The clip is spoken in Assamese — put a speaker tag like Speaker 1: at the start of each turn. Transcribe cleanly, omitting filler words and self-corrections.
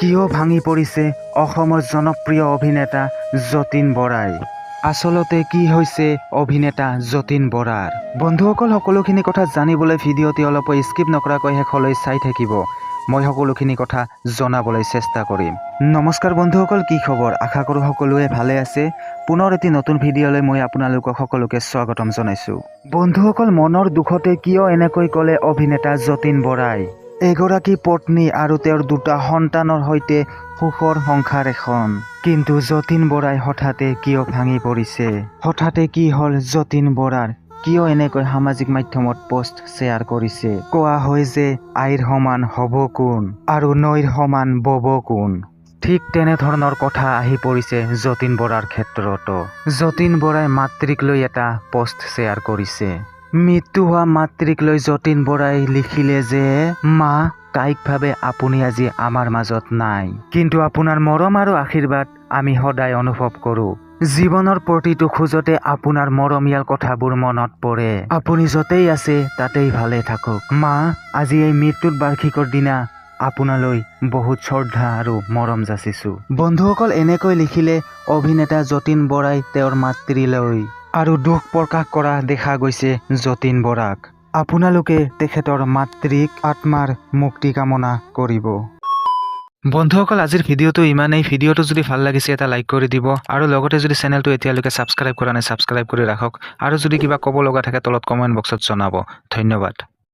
Speaker 1: কিয় ভাঙি পৰিছে অসমৰ জনপ্ৰিয় অভিনেতা যতীন বৰাই? আচলতে কি হৈছে অভিনেতা যতীন বৰাৰ? বন্ধুসকল, সকলোখিনি কথা জানিবলৈ ভিডিঅ'টি অলপ স্কিপ নকৰাকৈ শেষলৈ চাই থাকিব। মই সকলোখিনি কথা জনাবলৈ চেষ্টা কৰিম। নমস্কাৰ বন্ধুসকল, কি খবৰ? আশা কৰোঁ সকলোৱে ভালে আছে। পুনৰ এটি নতুন ভিডিঅ'লৈ মই আপোনালোকক সকলোকে স্বাগতম জনাইছোঁ। বন্ধুসকল, মনৰ দুখতে কিয় এনেকৈ ক'লে অভিনেতা যতীন বৰাই? এগৰাকী পত্নী আৰু তেওঁৰ দুটা সন্তানৰ সৈতে সুখৰ সংসাৰ এখন, কিন্তু যতীন বৰাই হঠাতে কিয় ভাঙি পৰিছে? হঠাতে কি হ'ল যতীন বৰাৰ? কিয় এনেকৈ সামাজিক মাধ্যমত পোষ্ট শ্বেয়াৰ কৰিছে? কোৱা হয় যে আইৰ সমান হ'ব কোন আৰু নৈৰ সমান বব কোন। ঠিক তেনেধৰণৰ কথা আহি পৰিছে যতীন বৰাৰ ক্ষেত্ৰতো। যতীন বৰাই মাতৃক লৈ এটা পোষ্ট শ্বেয়াৰ কৰিছে। মৃত্যু হোৱা মাতৃক লৈ যতীন বৰাই লিখিলে যে, মা, কায়িকভাৱে আপুনি আজি আমাৰ মাজত নাই, কিন্তু আপোনাৰ মৰম আৰু আশীৰ্বাদ আমি সদায় অনুভৱ কৰোঁ। জীৱনৰ প্ৰতিটো খোজতে আপোনাৰ মৰমীয়াল কথাবোৰ মনত পৰে। আপুনি য'তেই আছে তাতেই ভালে থাকক। মা, আজি এই মৃত্যুৰ বাৰ্ষিকৰ দিনা আপোনালৈ বহুত শ্ৰদ্ধা আৰু মৰম যাচিছোঁ। বন্ধুসকল, এনেকৈ লিখিলে অভিনেতা যতীন বৰাই তেওঁৰ মাতৃলৈ, আৰু দুখ প্ৰকাশ কৰা দেখা গৈছে যতীন বৰাক। আপোনালোকে তেখেতৰ মাতৃক আত্মাৰ মুক্তি কামনা কৰিব। বন্ধুসকল, আজিৰ ভিডিঅ'টো ইমানেই। ভিডিঅ'টো যদি ভাল লাগিছে এটা লাইক কৰি দিব, আৰু লগতে যদি চেনেলটো এতিয়ালৈকে ছাবস্ক্ৰাইব কৰা নাই ছাবস্ক্ৰাইব কৰি ৰাখক, আৰু যদি কিবা ক'ব লগা থাকে তলত কমেণ্ট বক্সত জনাব। ধন্যবাদ।